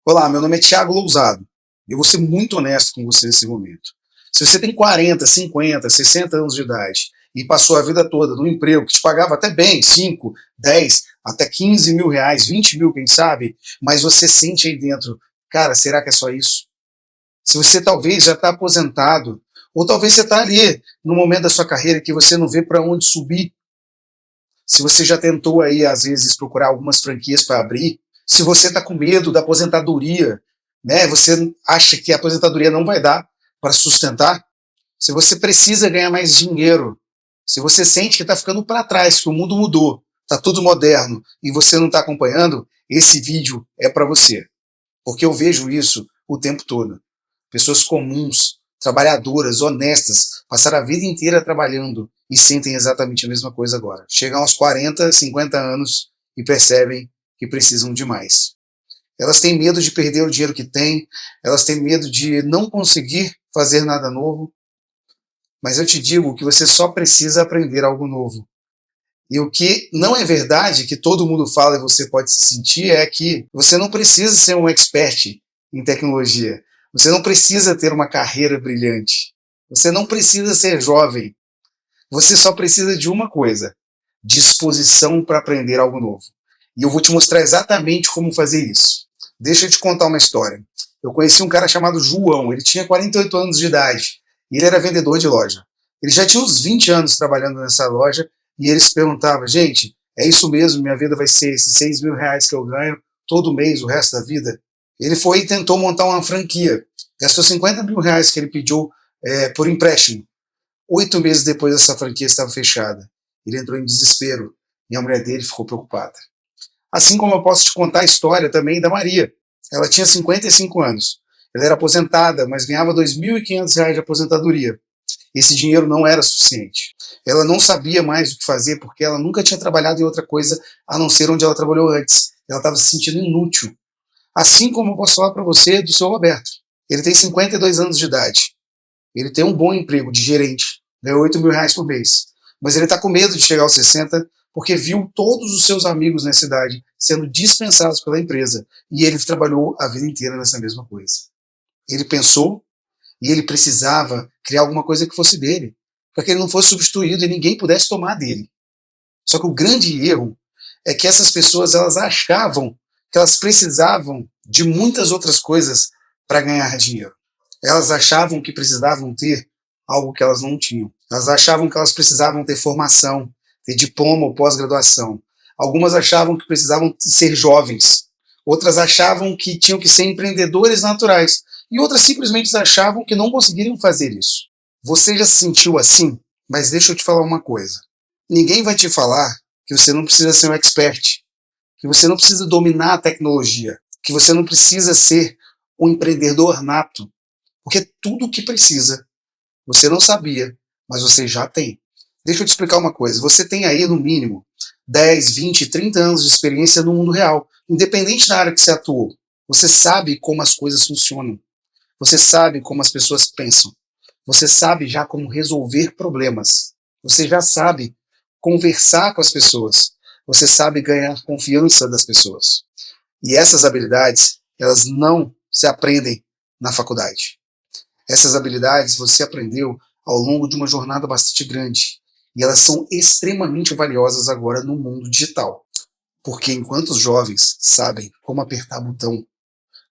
Olá, meu nome é Thiago Lousado. Eu vou ser muito honesto com você nesse momento. Se você tem 40, 50, 60 anos de idade e passou a vida toda num emprego que te pagava até bem, 5, 10, até 15 mil reais, 20 mil, quem sabe, mas você sente aí dentro, cara, será que é só isso? Se você talvez já está aposentado, ou talvez você está ali no momento da sua carreira que você não vê para onde subir, se você já tentou aí, às vezes, procurar algumas franquias para abrir, se você está com medo da aposentadoria, né? Você acha que a aposentadoria não vai dar para sustentar, se você precisa ganhar mais dinheiro, se você sente que está ficando para trás, que o mundo mudou, está tudo moderno e você não está acompanhando, esse vídeo é para você. Porque eu vejo isso o tempo todo. Pessoas comuns, trabalhadoras, honestas, passaram a vida inteira trabalhando e sentem exatamente a mesma coisa agora. Chegam aos 40, 50 anos e percebem que precisam de mais. Elas têm medo de perder o dinheiro que têm, elas têm medo de não conseguir fazer nada novo, mas eu te digo que você só precisa aprender algo novo. E o que não é verdade, que todo mundo fala e você pode se sentir, é que você não precisa ser um expert em tecnologia. Você não precisa ter uma carreira brilhante. Você não precisa ser jovem. Você só precisa de uma coisa: disposição para aprender algo novo. E eu vou te mostrar exatamente como fazer isso. Deixa eu te contar uma história. Eu conheci um cara chamado João, ele tinha 48 anos de idade, e ele era vendedor de loja. Ele já tinha uns 20 anos trabalhando nessa loja, e ele se perguntava, gente, é isso mesmo, minha vida vai ser esses 6 mil reais que eu ganho todo mês, o resto da vida? Ele foi e tentou montar uma franquia. Gastou 50 mil reais que ele pediu por empréstimo. 8 meses depois essa franquia estava fechada. Ele entrou em desespero e a mulher dele ficou preocupada. Assim como eu posso te contar a história também da Maria. Ela tinha 55 anos. Ela era aposentada, mas ganhava R$ 2.500 de aposentadoria. Esse dinheiro não era suficiente. Ela não sabia mais o que fazer porque ela nunca tinha trabalhado em outra coisa a não ser onde ela trabalhou antes. Ela estava se sentindo inútil. Assim como eu posso falar para você do seu Roberto. Ele tem 52 anos de idade. Ele tem um bom emprego de gerente, ganha 8 mil reais por mês. Mas ele está com medo de chegar aos 60 porque viu todos os seus amigos nessa idade sendo dispensados pela empresa. E ele trabalhou a vida inteira nessa mesma coisa. Ele pensou e ele precisava criar alguma coisa que fosse dele, para que ele não fosse substituído e ninguém pudesse tomar dele. Só que o grande erro é que essas pessoas elas achavam que elas precisavam de muitas outras coisas para ganhar dinheiro. Elas achavam que precisavam ter algo que elas não tinham. Elas achavam que elas precisavam ter formação, ter diploma ou pós-graduação. Algumas achavam que precisavam ser jovens. Outras achavam que tinham que ser empreendedores naturais. E outras simplesmente achavam que não conseguiriam fazer isso. Você já se sentiu assim? Mas deixa eu te falar uma coisa. Ninguém vai te falar que você não precisa ser um expert, que você não precisa dominar a tecnologia, que você não precisa ser um empreendedor nato, porque tudo o que precisa, você não sabia, mas você já tem. Deixa eu te explicar uma coisa. Você tem aí, no mínimo, 10, 20, 30 anos de experiência no mundo real, independente da área que você atuou. Você sabe como as coisas funcionam. Você sabe como as pessoas pensam. Você sabe já como resolver problemas. Você já sabe conversar com as pessoas. Você sabe ganhar confiança das pessoas. E essas habilidades, elas não se aprendem na faculdade. Essas habilidades você aprendeu ao longo de uma jornada bastante grande. E elas são extremamente valiosas agora no mundo digital. Porque enquanto os jovens sabem como apertar botão,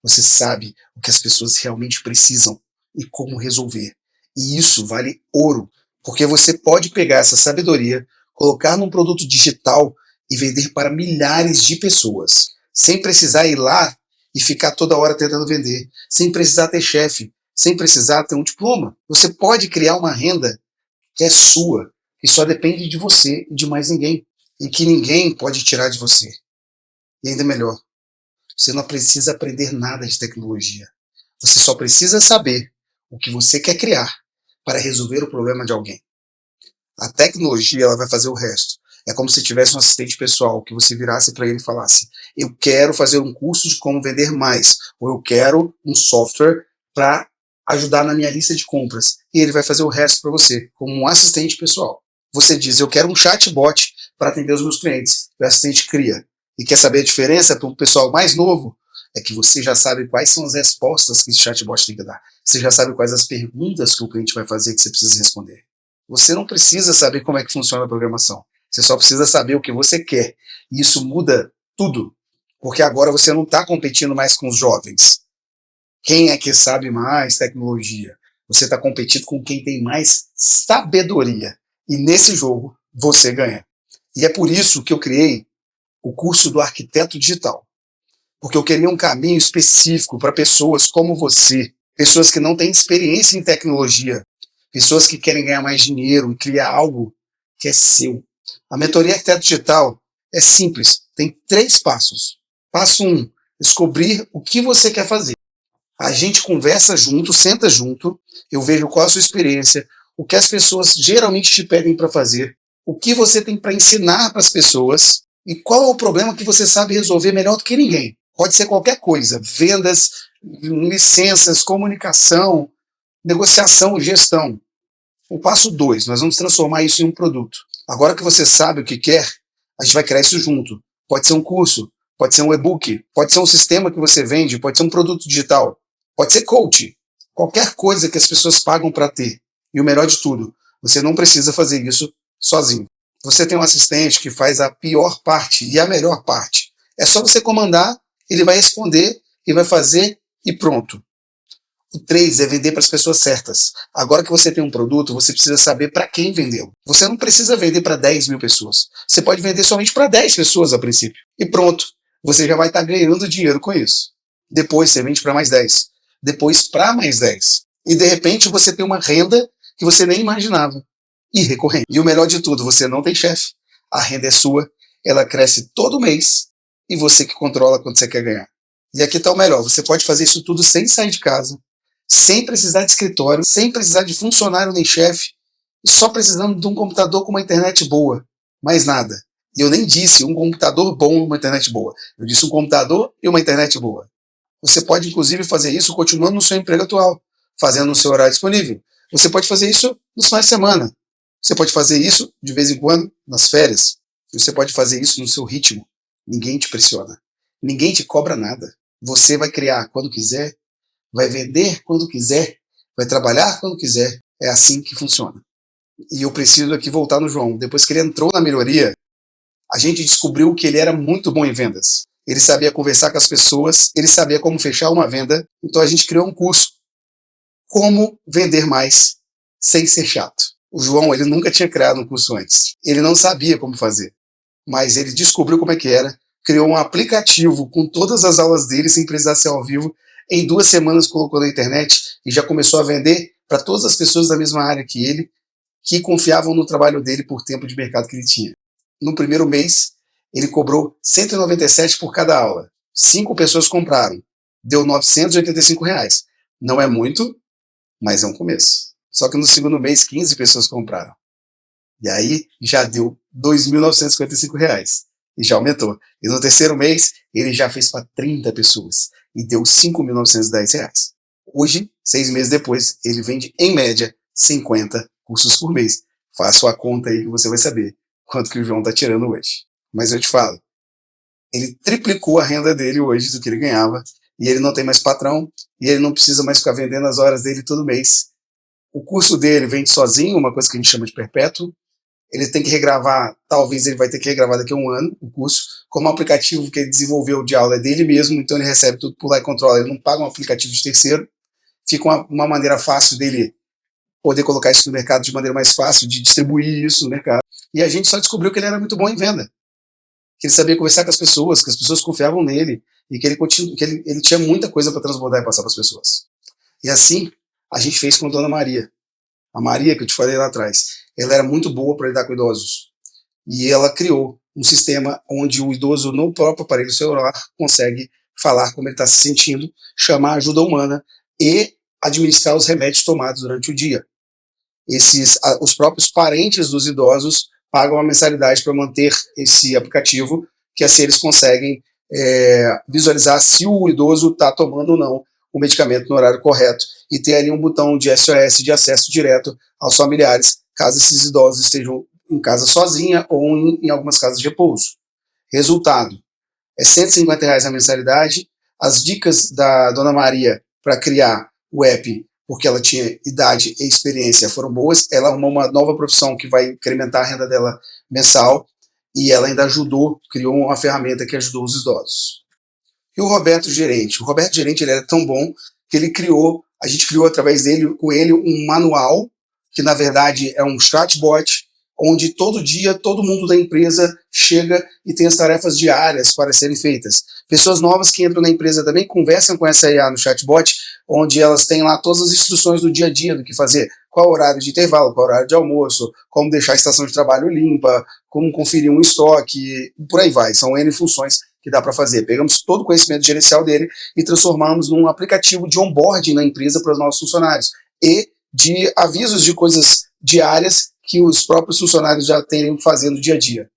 você sabe o que as pessoas realmente precisam e como resolver. E isso vale ouro, porque você pode pegar essa sabedoria, colocar num produto digital e vender para milhares de pessoas, sem precisar ir lá e ficar toda hora tentando vender, sem precisar ter chefe, sem precisar ter um diploma. Você pode criar uma renda que é sua, que só depende de você e de mais ninguém, e que ninguém pode tirar de você. E ainda melhor, você não precisa aprender nada de tecnologia. Você só precisa saber o que você quer criar para resolver o problema de alguém. A tecnologia ela vai fazer o resto. É como se tivesse um assistente pessoal que você virasse para ele e falasse: eu quero fazer um curso de como vender mais, ou eu quero um software para ajudar na minha lista de compras. E ele vai fazer o resto para você, como um assistente pessoal. Você diz: eu quero um chatbot para atender os meus clientes. O assistente cria. E quer saber a diferença para o pessoal mais novo? é que você já sabe quais são as respostas que esse chatbot tem que dar. Você já sabe quais as perguntas que o cliente vai fazer que você precisa responder. Você não precisa saber como é que funciona a programação. Você só precisa saber o que você quer. E isso muda tudo. Porque agora você não está competindo mais com os jovens. Quem é que sabe mais tecnologia? Você está competindo com quem tem mais sabedoria. E nesse jogo, você ganha. E é por isso que eu criei o curso do Arquiteto Digital. Porque eu queria um caminho específico para pessoas como você, pessoas que não têm experiência em tecnologia, pessoas que querem ganhar mais dinheiro e criar algo que é seu. A mentoria Arquiteto Digital é simples, tem 3 passos. Passo 1, descobrir o que você quer fazer. A gente conversa junto, senta junto, eu vejo qual a sua experiência, o que as pessoas geralmente te pedem para fazer, o que você tem para ensinar para as pessoas e qual é o problema que você sabe resolver melhor do que ninguém. Pode ser qualquer coisa, vendas, licenças, comunicação, negociação, gestão. O passo 2, nós vamos transformar isso em um produto. Agora que você sabe o que quer, a gente vai criar isso junto. Pode ser um curso, pode ser um e-book, pode ser um sistema que você vende, pode ser um produto digital, pode ser coach, qualquer coisa que as pessoas pagam para ter. E o melhor de tudo, você não precisa fazer isso sozinho. Você tem um assistente que faz a pior parte e a melhor parte. É só você comandar, ele vai responder e vai fazer e pronto. O 3 é vender para as pessoas certas. Agora que você tem um produto, você precisa saber para quem vendê-lo. Você não precisa vender para 10 mil pessoas. Você pode vender somente para 10 pessoas a princípio. E pronto, você já vai estar ganhando dinheiro com isso. Depois você vende para mais 10. Depois para mais 10. E de repente você tem uma renda que você nem imaginava. E recorrente. E o melhor de tudo, você não tem chefe. A renda é sua, ela cresce todo mês e você que controla quanto você quer ganhar. E aqui está o melhor, você pode fazer isso tudo sem sair de casa, sem precisar de escritório, sem precisar de funcionário nem chefe, e só precisando de um computador com uma internet boa. Mais nada. E eu nem disse um computador bom e uma internet boa. Eu disse um computador e uma internet boa. Você pode, inclusive, fazer isso continuando no seu emprego atual, fazendo no seu horário disponível. Você pode fazer isso nos finais de semana. Você pode fazer isso, de vez em quando, nas férias. Você pode fazer isso no seu ritmo. Ninguém te pressiona. Ninguém te cobra nada. Você vai criar quando quiser, vai vender quando quiser, vai trabalhar quando quiser. É assim que funciona. E eu preciso aqui voltar no João. Depois que ele entrou na melhoria, a gente descobriu que ele era muito bom em vendas. Ele sabia conversar com as pessoas, ele sabia como fechar uma venda. Então a gente criou um curso. Como vender mais sem ser chato. O João, ele nunca tinha criado um curso antes. Ele não sabia como fazer. Mas ele descobriu como é que era, criou um aplicativo com todas as aulas dele, sem precisar ser ao vivo. Em 2 semanas colocou na internet e já começou a vender para todas as pessoas da mesma área que ele, que confiavam no trabalho dele por tempo de mercado que ele tinha. No primeiro mês, ele cobrou R$ 197 por cada aula. 5 pessoas compraram. Deu R$ 985. Não é muito, mas é um começo. Só que no segundo mês, 15 pessoas compraram. E aí já deu R$ 2.955. E já aumentou. E no terceiro mês, ele já fez para 30 pessoas. E deu R$ 5.910. Hoje, 6 meses depois, ele vende, em média, 50 cursos por mês. Faça a conta aí que você vai saber quanto que o João está tirando hoje. Mas eu te falo, ele triplicou a renda dele hoje do que ele ganhava. E ele não tem mais patrão. E ele não precisa mais ficar vendendo as horas dele todo mês. O curso dele vende sozinho, uma coisa que a gente chama de perpétuo. Ele tem que regravar, talvez ele vai ter que regravar daqui a 1 ano o curso. Como o aplicativo que ele desenvolveu de aula é dele mesmo, então ele recebe tudo por lá e controla. Ele não paga um aplicativo de terceiro. Fica uma maneira fácil dele poder colocar isso no mercado de maneira mais fácil, de distribuir isso no mercado. E a gente só descobriu que ele era muito bom em venda. Que ele sabia conversar com as pessoas, que as pessoas confiavam nele e que ele tinha muita coisa para transbordar e passar para as pessoas. E assim, a gente fez com a Dona Maria. A Maria, que eu te falei lá atrás, ela era muito boa para lidar com idosos. E ela criou um sistema onde o idoso, no próprio aparelho celular, consegue falar como ele está se sentindo, chamar ajuda humana e administrar os remédios tomados durante o dia. Os próprios parentes dos idosos pagam uma mensalidade para manter esse aplicativo, que assim eles conseguem visualizar se o idoso está tomando ou não o medicamento no horário correto e ter ali um botão de SOS de acesso direto aos familiares, caso esses idosos estejam em casa sozinha ou em algumas casas de repouso. Resultado, é R$ 150 a mensalidade, as dicas da Dona Maria para criar o app, porque ela tinha idade e experiência, foram boas. Ela arrumou uma nova profissão que vai incrementar a renda dela mensal, e ela ainda ajudou, criou uma ferramenta que ajudou os idosos. E o Roberto Gerente? O Roberto Gerente, ele era tão bom que a gente criou através dele, com ele, um manual, que na verdade é um chatbot, onde todo dia todo mundo da empresa chega e tem as tarefas diárias para serem feitas. Pessoas novas que entram na empresa também conversam com essa IA no chatbot, onde elas têm lá todas as instruções do dia a dia do que fazer, qual o horário de intervalo, qual o horário de almoço, como deixar a estação de trabalho limpa, como conferir um estoque, por aí vai. São N funções que dá para fazer. Pegamos todo o conhecimento gerencial dele e transformamos num aplicativo de onboarding na empresa para os nossos funcionários e de avisos de coisas diárias que os próprios funcionários já teriam fazendo dia a dia.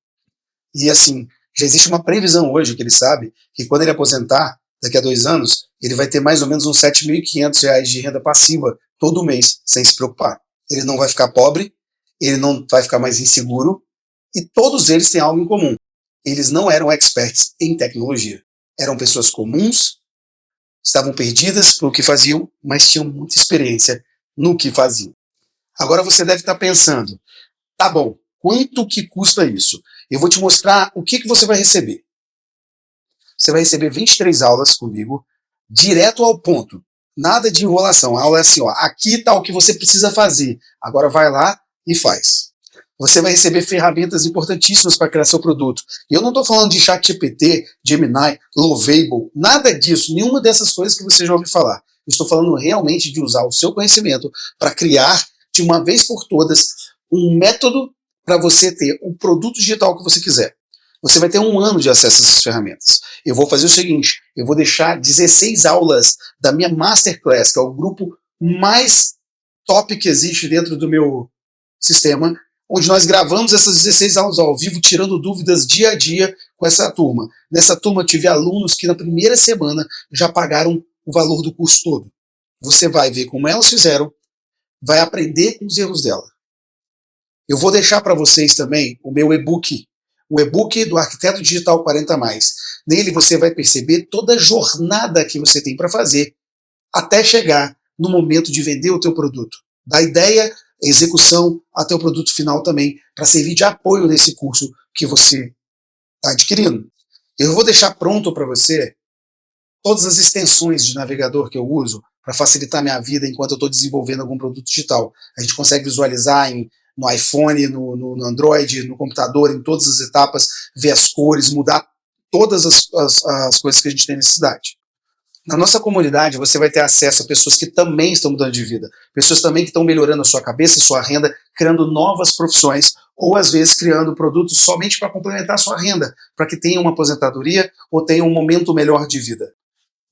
E assim, já existe uma previsão hoje que ele sabe que quando ele aposentar, daqui a 2 anos, ele vai ter mais ou menos uns R$7.500 de renda passiva todo mês, sem se preocupar. Ele não vai ficar pobre, ele não vai ficar mais inseguro, e todos eles têm algo em comum. Eles não eram experts em tecnologia. Eram pessoas comuns, estavam perdidas pelo que faziam, mas tinham muita experiência no que faziam. Agora você deve estar pensando, tá bom, quanto que custa isso? Eu vou te mostrar o que você vai receber. Você vai receber 23 aulas comigo, direto ao ponto. Nada de enrolação. A aula é assim, ó, aqui está o que você precisa fazer. Agora vai lá e faz. Você vai receber ferramentas importantíssimas para criar seu produto. E eu não estou falando de ChatGPT, Gemini, Lovable, nada disso, nenhuma dessas coisas que você já ouviu falar. Eu estou falando realmente de usar o seu conhecimento para criar, de uma vez por todas, um método para você ter o produto digital que você quiser. Você vai ter 1 ano de acesso a essas ferramentas. Eu vou fazer o seguinte, eu vou deixar 16 aulas da minha Masterclass, que é o grupo mais top que existe dentro do meu sistema, onde nós gravamos essas 16 aulas ao vivo, tirando dúvidas dia a dia com essa turma. Nessa turma eu tive alunos que na primeira semana já pagaram o valor do curso todo. Você vai ver como elas fizeram, vai aprender com os erros dela. Eu vou deixar para vocês também o meu e-book, o e-book do Arquiteto Digital 40+. Nele você vai perceber toda a jornada que você tem para fazer até chegar no momento de vender o teu produto. Da ideia, execução, até o produto final também, para servir de apoio nesse curso que você está adquirindo. Eu vou deixar pronto para você todas as extensões de navegador que eu uso para facilitar minha vida enquanto eu estou desenvolvendo algum produto digital. A gente consegue visualizar no iPhone, no Android, no computador, em todas as etapas, ver as cores, mudar todas as coisas que a gente tem necessidade. Na nossa comunidade, você vai ter acesso a pessoas que também estão mudando de vida, pessoas também que estão melhorando a sua cabeça, a sua renda, criando novas profissões, ou às vezes criando produtos somente para complementar a sua renda, para que tenha uma aposentadoria ou tenha um momento melhor de vida.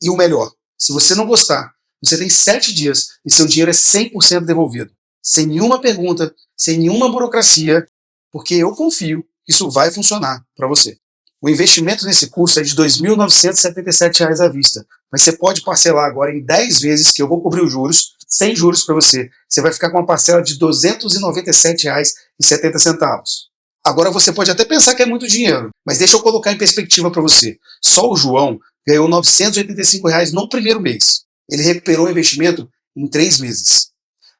E o melhor, se você não gostar, você tem 7 dias e seu dinheiro é 100% devolvido. Sem nenhuma pergunta, sem nenhuma burocracia, porque eu confio que isso vai funcionar para você. O investimento nesse curso é de R$ 2.977 à vista, mas você pode parcelar agora em 10 vezes, que eu vou cobrir os juros, sem juros para você. Você vai ficar com uma parcela de R$ 297,70. Agora você pode até pensar que é muito dinheiro, mas deixa eu colocar em perspectiva para você. Só o João ganhou R$ 985 no primeiro mês. Ele recuperou o investimento em 3 meses.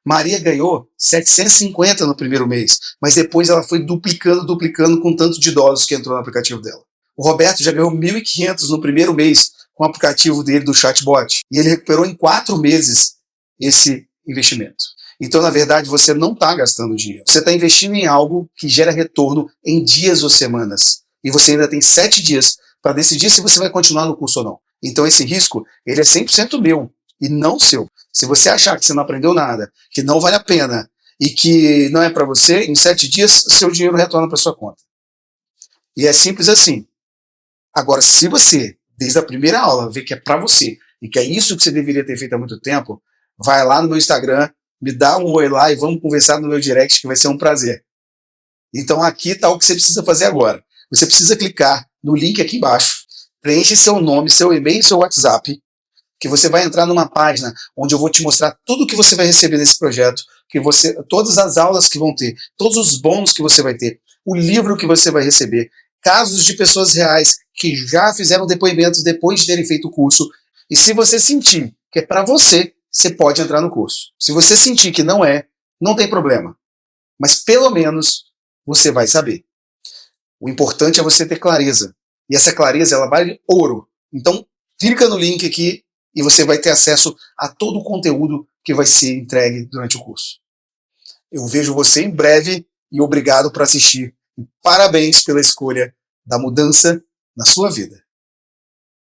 Maria ganhou 750 no primeiro mês, mas depois ela foi duplicando com tanto de idosos que entrou no aplicativo dela. O Roberto já ganhou 1.500 no primeiro mês com o aplicativo dele do chatbot, e ele recuperou em 4 meses esse investimento. Então, na verdade, você não está gastando dinheiro. Você está investindo em algo que gera retorno em dias ou semanas. E você ainda tem 7 dias para decidir se você vai continuar no curso ou não. Então, esse risco, ele é 100% meu e não seu. Se você achar que você não aprendeu nada, que não vale a pena e que não é para você, em 7 dias, seu dinheiro retorna para sua conta. E é simples assim. Agora, se você, desde a primeira aula, vê que é para você e que é isso que você deveria ter feito há muito tempo, vai lá no meu Instagram, me dá um oi lá e vamos conversar no meu direct, que vai ser um prazer. Então aqui está o que você precisa fazer agora. Você precisa clicar no link aqui embaixo, preenche seu nome, seu e-mail e seu WhatsApp, que você vai entrar numa página onde eu vou te mostrar tudo o que você vai receber nesse projeto, todas as aulas que vão ter, todos os bônus que você vai ter, o livro que você vai receber, casos de pessoas reais que já fizeram depoimentos depois de terem feito o curso, E se você sentir que é para você, você pode entrar no curso. Se você sentir que não é, não tem problema. Mas pelo menos você vai saber. O importante é você ter clareza. E essa clareza, ela vale ouro. Então, clica no link aqui e você vai ter acesso a todo o conteúdo que vai ser entregue durante o curso. Eu vejo você em breve e obrigado por assistir. E parabéns pela escolha da mudança na sua vida.